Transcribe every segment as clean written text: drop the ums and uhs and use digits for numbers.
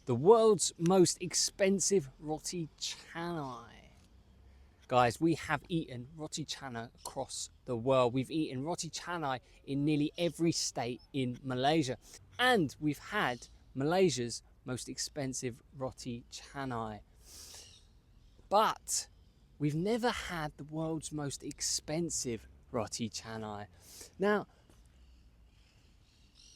the world's most expensive Roti Canai. Guys, we have eaten Roti Canai across the world. We've eaten Roti Canai in nearly every state in Malaysia. And we've had Malaysia's most expensive Roti Canai. But we've never had the world's most expensive Roti Canai. Now,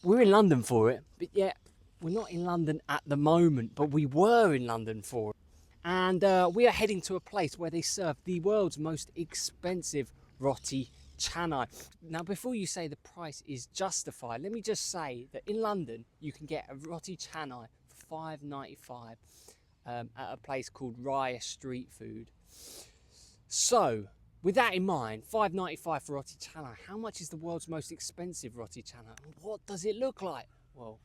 we're in London for it, but yet we're not in London at the moment, but we were in London for it. And we are heading to a place where they serve the world's most expensive Roti Canai. Now, before you say the price is justified, let me just say that in London, you can get a Roti Canai for $5.95 at a place called Raya Street Food. So, with that in mind, $5.95 for Roti Canai. How much is the world's most expensive Roti Canai? What does it look like? Well,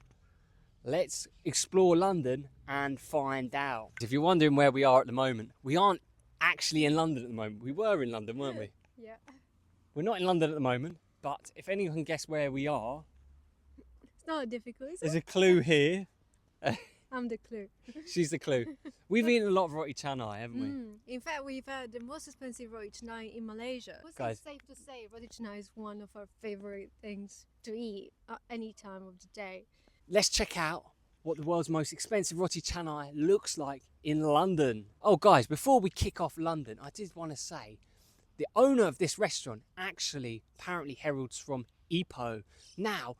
let's explore London and find out. If you're wondering where we are at the moment, we aren't actually in London at the moment. We were in London, weren't we? Yeah. We're not in London at the moment, but if anyone can guess where we are, It's not difficult, is there's it? a clue here. I'm the clue. She's the clue. We've eaten a lot of Roti Canai, haven't we? In fact, we've had the most expensive Roti Canai in Malaysia. Guys. It's safe to say Roti Canai is one of our favorite things to eat at any time of the day. Let's check out what the world's most expensive Roti Canai looks like in London. Oh guys, before we kick off London, I did want to say the owner of this restaurant actually apparently heralds from Ipoh. Now,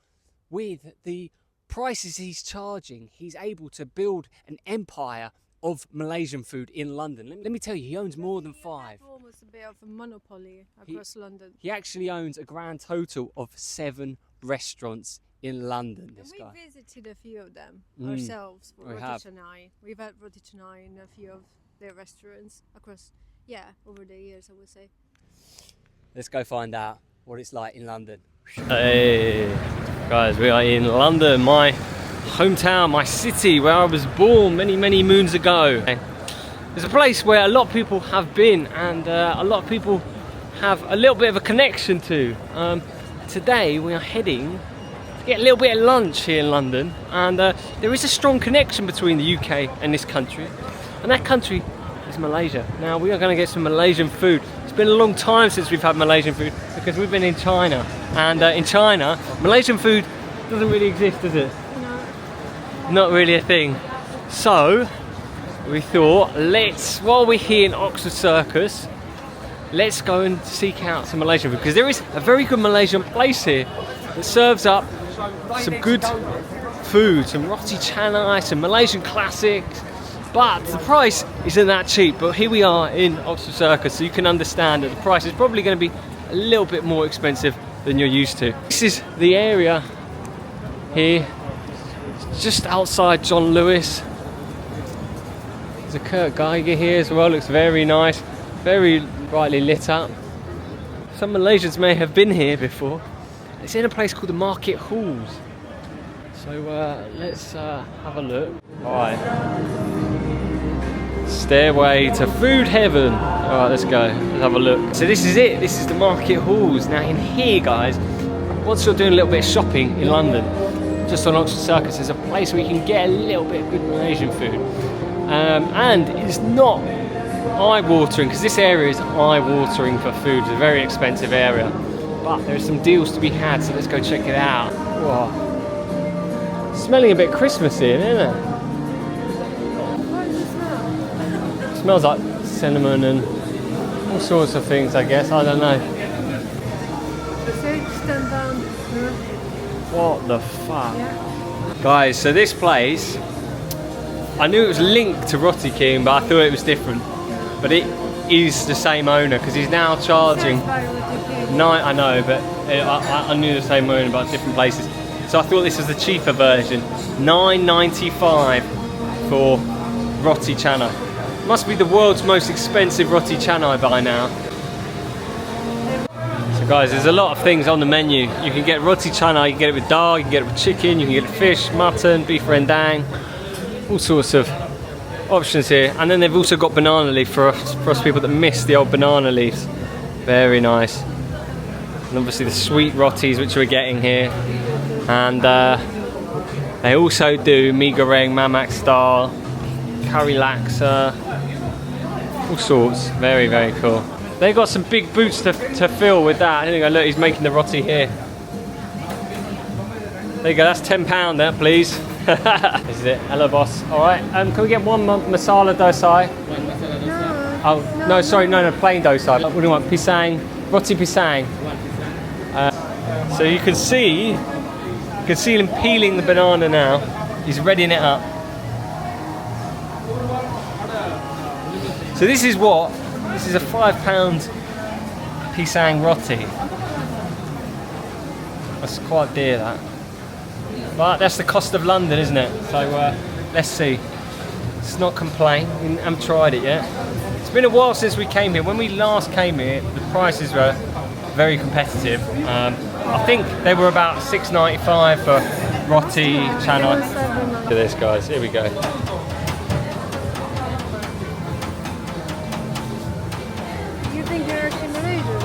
with the prices he's charging, he's able to build an empire of Malaysian food in London. Let me tell you, he owns more than 5. Almost a bit of a monopoly across London. He actually owns a grand total of 7 restaurants in London, this And guy. we visited a few of them ourselves for We Roti have. Canai. We've had Roti Canai in a few of their restaurants across, over the years, I would say. Let's go find out what it's like in London. Hey guys, we are in London, my hometown, my city where I was born many moons ago. It's a place where a lot of people have been and a lot of people have a little bit of a connection to. Today we are heading to get a little bit of lunch here in London, and there is a strong connection between the UK and this country, and that country is Malaysia. Now we are going to get some Malaysian food. It's been a long time since we've had Malaysian food because we've been in China, and in China Malaysian food doesn't really exist, does it? No. Not really a thing. So we thought, while we're here in Oxford Circus, let's go and seek out some Malaysian food, because there is a very good Malaysian place here that serves up some good food, some Roti Canai, some Malaysian classics. But the price isn't that cheap. But here we are in Oxford Circus, so you can understand that the price is probably going to be a little bit more expensive than you're used to. This is the area here, just outside John Lewis. There's a Kurt Geiger here as well, looks very nice, very brightly lit up. Some Malaysians may have been here before. It's in a place called the Market Halls. So let's have a look. Alright. Stairway to food heaven. Alright, let's go. Let's have a look. So this is it. This is the Market Halls. Now in here, guys, once you're doing a little bit of shopping in London, just on Oxford Circus, there's a place where you can get a little bit of good Malaysian food. And it's not eye-watering, because this area is eye-watering for food. It's a very expensive area. But there's some deals to be had, so let's go check it out. Whoa. Smelling a bit Christmassy, isn't it? What does it smell? It smells like cinnamon and all sorts of things, I guess. I don't know. So stand down. What the fuck? Yeah. Guys, so this place, I knew it was linked to Roti King, but I thought it was different. But it is the same owner, because he's now charging I know, but I knew the same owner, but different places. So I thought this was the cheaper version. $9.95 for Roti Canai. Must be the world's most expensive Roti Canai by now. So guys, there's a lot of things on the menu. You can get Roti Canai, you can get it with dal, you can get it with chicken, you can get it with fish, mutton, beef rendang, all sorts of options here. And then they've also got banana leaf for us people that miss the old banana leaves. Very nice. And obviously the sweet rotis which we're getting here. And They also do mee goreng, mamak style, curry laksa, all sorts. Very, very cool. They got some big boots to fill with that. Here you go, look, he's making the roti here. There you go, that's £10 there, please. This is it. Hello, boss. All right, can we get one masala dosai? Oh, no, sorry, no, plain dosai. What do you want? Pisang, roti pisang. So you can see him peeling the banana now. He's readying it up. So this is a £5 pisang roti. That's quite dear, that. But that's the cost of London, isn't it? So let's see. Let's not complain. We haven't tried it yet. It's been a while since we came here. When we last came here, the prices were very competitive. I think they were about $6.95 for Roti Canai. Look at this, guys. Here we go. You think they're actually Malaysian?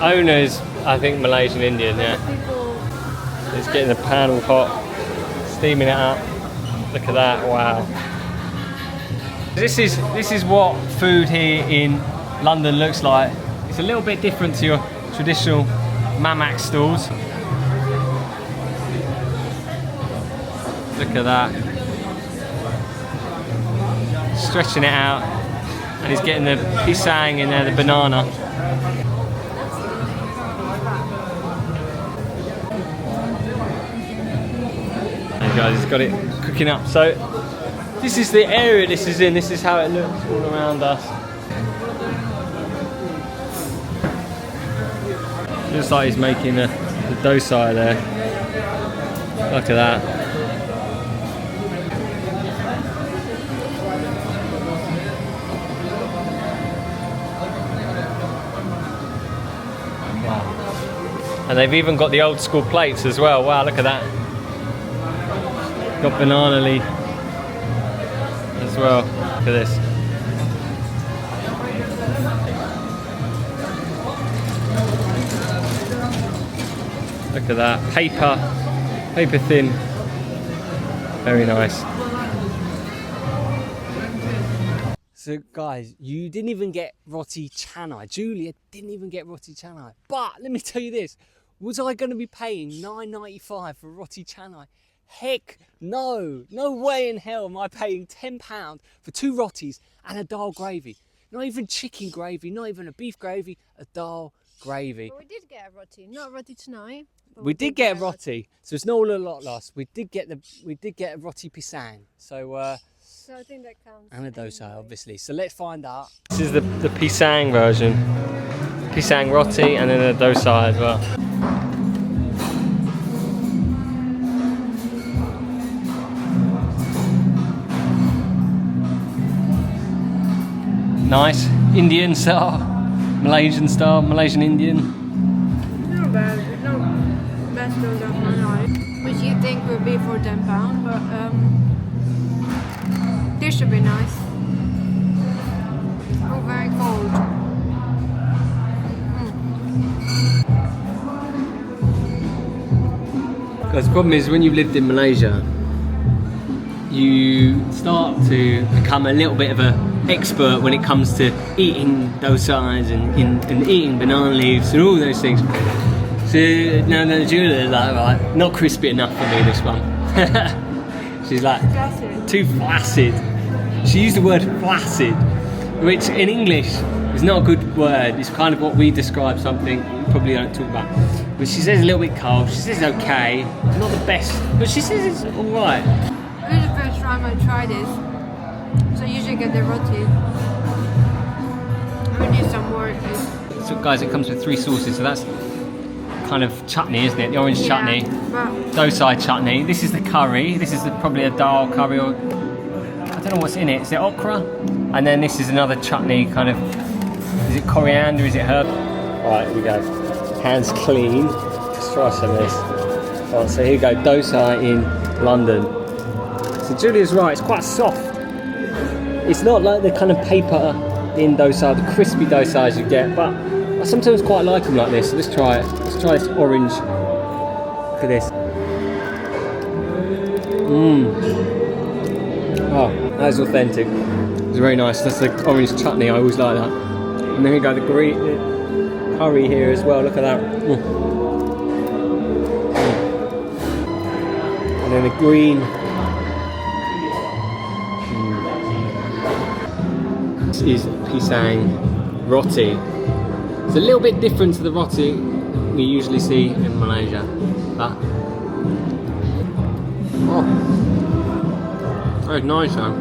Owners, I think Malaysian Indian, yeah. People. It's getting the pan all hot, steaming it up. Look at that, wow. This is what food here in London looks like. It's a little bit different to your traditional mamak stalls. Look at that. Stretching it out. And he's getting the pisang in there, the banana. There you go, he's got it cooking up. So this is the area this is in. This is how it looks all around us. Looks like he's making the dosai there. Look at that. Wow. And they've even got the old school plates as well. Wow, look at that. Got banana leaf as well. Look at this. Look at that, paper thin, very nice. So guys, you didn't even get Roti Canai. Giulia didn't even get Roti Canai. But let me tell you this, was I going to be paying $9.95 for Roti Canai? Heck no, no way in hell am I paying £10 for 2 rotis and a dal gravy. Not even chicken gravy, not even a beef gravy, a dal gravy. But we did get a roti, not roti tonight. We did get a roti, so it's not all a lot lost. We did get a roti pisang. So I think that counts. and a dosai, obviously. So let's find out. This is the pisang version. Pisang roti and then a dosai as well. Nice. Indian style, Malaysian style, Malaysian Indian. Not bad. It's not best of that Hanoi, which you think would be for £10, but this should be nice. Oh, very cold. Because the problem is when you've lived in Malaysia, you start to become a little bit of an expert when it comes to eating dosais and eating banana leaves and all those things. So now Giulia's like, right, not crispy enough for me, this one. She's like, Flaccid. too flaccid. She used the word flaccid, which in English is not a good word. It's kind of what we describe something we probably don't talk about. But she says a little bit cold, she says okay, not the best, but she says it's alright. This is the first time I try this, so I usually get the roti. I need some more at least. So guys, it comes with 3 sauces, so that's kind of chutney, isn't it? The orange chutney, But dosai chutney. This is the curry. This is probably a dal curry, or I don't know what's in it. Is it okra? And then this is another chutney, kind of. Is it coriander? Is it herb? Right, here we go. Hands clean. Let's try some of this. Right, so here we go. Dosai in London. So Giulia's right. It's quite soft. It's not like the kind of paper in dosai, the crispy dosais you get, but I sometimes quite like them like this. So let's try it. Let's try this orange. Look at this. Oh, that's authentic. It's very nice. That's the orange chutney. I always like that. And then we got the green curry here as well. Look at that. And then the green. This is pisang roti. It's a little bit different to the roti we usually see in Malaysia. But very nice though.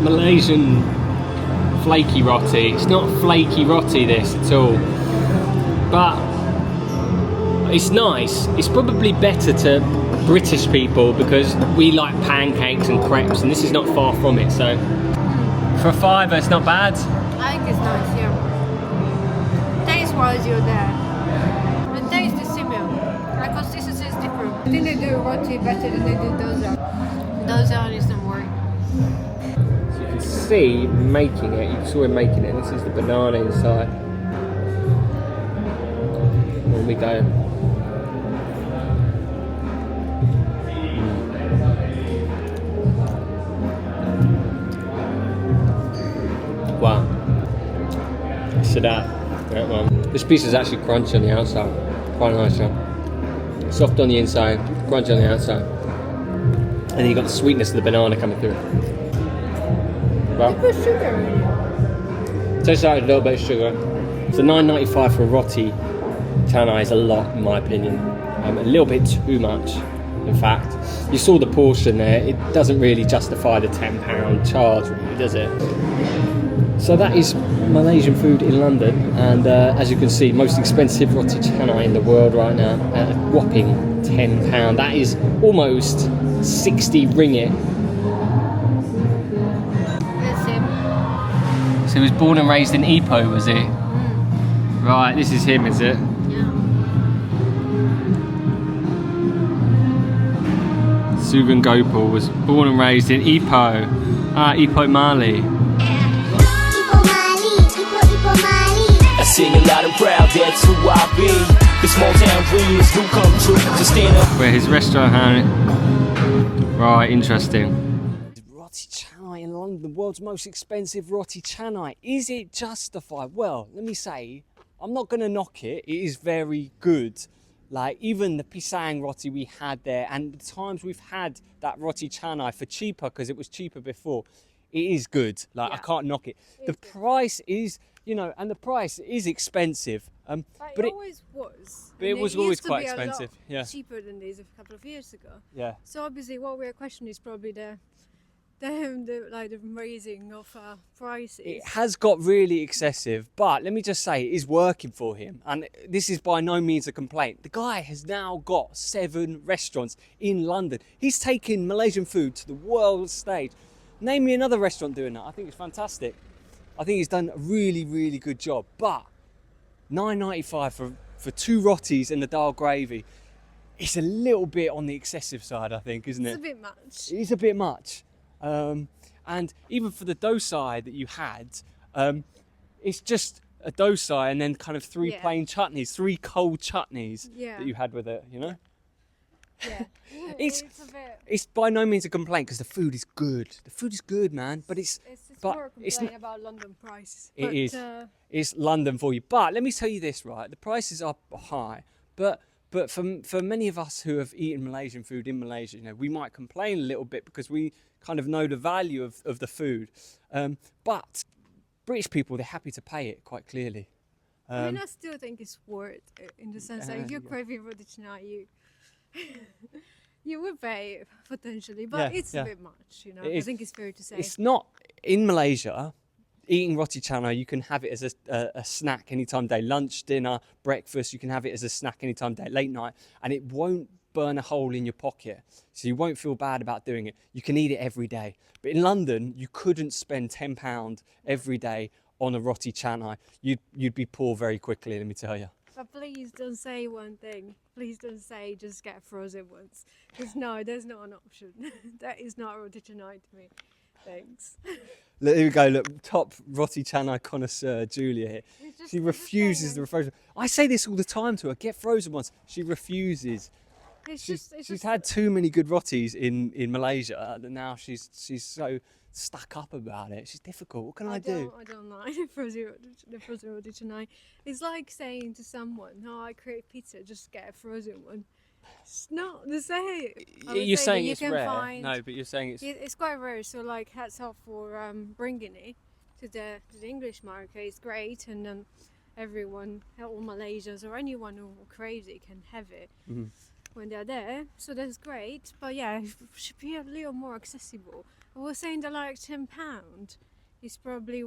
Malaysian flaky roti. It's not flaky roti this at all, but it's nice. It's probably better to British people because we like pancakes and crepes, and this is not far from it. So for a fiver, it's not bad. I think it's nice, yeah. Taste-wise, you're there. And taste is similar. Like consistency is different. I think they do roti better than they do dosa. Dosa is not work. So you can see making it. You saw him making it. This is the banana inside. There we go. Wow. So that one. This piece is actually crunchy on the outside. Quite nice, yeah. Soft on the inside, crunchy on the outside. And then you got the sweetness of the banana coming through. Well, Put sugar in it. tastes like a little bit of sugar. So $9.95 for a roti canai is a lot, in my opinion. A little bit too much, in fact. You saw the portion there. It doesn't really justify the £10 charge, really, does it? So that is Malaysian food in London, and as you can see, most expensive roti canai in the world right now at a whopping £10. That is almost 60 ringgit. That's him. So he was born and raised in Ipoh, was he? Right, this is him, is it? Yeah. Sugan Gopal was born and raised in Ipoh. Ipoh, Mali. I sing it loud and proud, that's who I be. The small town dreams do come true. So stand up. Where his restaurant had it. Right, interesting. Roti Canai in London, the world's most expensive roti canai. Is it justified? Well, let me say, I'm not going to knock it. It is very good. Like even the pisang roti we had there, and the times we've had that roti canai for cheaper because it was cheaper before, it is good. Like I can't knock it. The price is, you know, and the price is expensive. But but it it always was. but it And was used always to quite be a lot expensive. Yeah. cheaper than this a couple of years ago. Yeah. So obviously, what we're questioning is probably the raising of prices. It has got really excessive, but let me just say, it is working for him. And this is by no means a complaint. The guy has now got 7 restaurants in London. He's taken Malaysian food to the world stage. Name me another restaurant doing that. I think it's fantastic. I think he's done a really, really good job. But $9.95 for 2 rotis and the dal gravy, it's a little bit on the excessive side, I think, isn't it? It's a bit much. It is a bit much. And even for the dosai that you had, it's just a dosai and then kind of 3 plain chutneys, 3 cold chutneys that you had with it, you know? Yeah. It's a bit. It's by no means a complaint because the food is good. The food is good, man. But It's but more a it's complaint about London prices. It is. It's London for you. But let me tell you this, right? The prices are high, but for many of us who have eaten Malaysian food in Malaysia, you know, we might complain a little bit because we kind of know the value of the food. But British people, they're happy to pay it quite clearly. I mean, I still think it's worth it in the sense that if you're craving roti canai, you would pay it potentially, but it's a bit much, you know. I think it's fair to say. It's not in Malaysia. Eating roti canai, you can have it as a snack anytime day, lunch, dinner, breakfast. You can have it as a snack anytime day, late night, and it won't burn a hole in your pocket, so you won't feel bad about doing it. You can eat it every day. But in London, you couldn't spend £10 every day on a roti canai. You'd be poor very quickly, let me tell you. But please don't say one thing. Please don't say just get frozen ones. Because no, there's not an option. That is not roti canai to me. Thanks. Look, here we go. Look, top roti canai connoisseur Julia here. She refuses the frozen. I say this all the time to her. Get frozen ones. She refuses. She's had too many good rotis in Malaysia that now she's so stuck up about it. She's difficult. What can I do? I don't like the frozen roti canai. It's like saying to someone, "No, I create pizza, just get a frozen one." It's not the same. You're saying it's rare. No, but you're saying it's quite rare. So like, hats off for bringing it to the English market. It's great, and everyone, all Malaysians or anyone who craves it can have it. Mm-hmm. When they're there, so that's great. But yeah, it should be a little more accessible. I was saying that like £10 is probably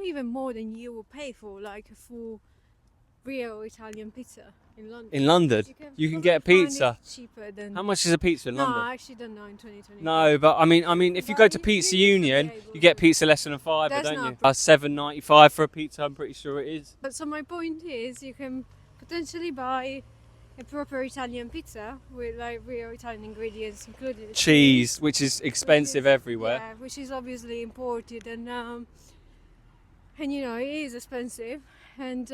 even more than you will pay for like a full real Italian pizza in London. In London, you can get a pizza cheaper than. How much is a pizza in London? No, I actually don't know in 2020. No, but I mean, if you go to Pizza Union, you get pizza less than a fiver, don't you? £7.95 for a pizza. I'm pretty sure it is. But so my point is, you can potentially buy a proper Italian pizza with like real Italian ingredients included. Cheese, which is expensive everywhere. Yeah, which is obviously imported, and you know it is expensive, and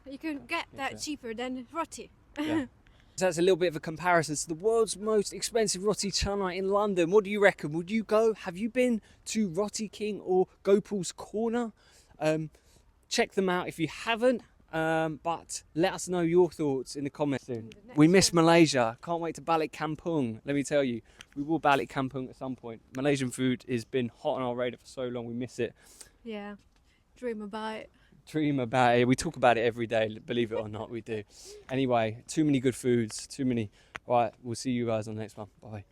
you can get that cheaper than roti. Yeah. So that's a little bit of a comparison to the world's most expensive roti canai in London. What do you reckon? Would you go? Have you been to Roti King or Gopal's Corner? Check them out if you haven't. But let us know your thoughts in the comments soon. We miss Malaysia. Can't wait to balik kampung. Let me tell you, we will balik kampung at some point. Malaysian food has been hot on our radar for so long. We miss it. Yeah, dream about it. Dream about it. We talk about it every day. Believe it or not, we do. Anyway, too many good foods. Too many. Right, we'll see you guys on the next one. Bye.